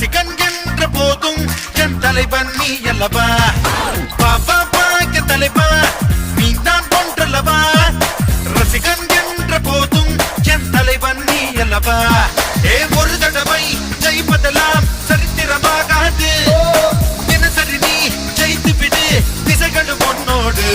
ரசிகன் என்ற போதும் என் தலைவன் நீ அல்லவா பாபா பாக்க தலைவா நீ தான் ஒன்றல்லவா ரசிகன் என்ற போதும் என் தலைவன் நீ அல்லவா ஒரு தடவை ஜெயிப்பதெல்லாம் சரித்திரமாகாது தினசரி நீ ஜெயித்து விடு திசைகள் உன்னோடு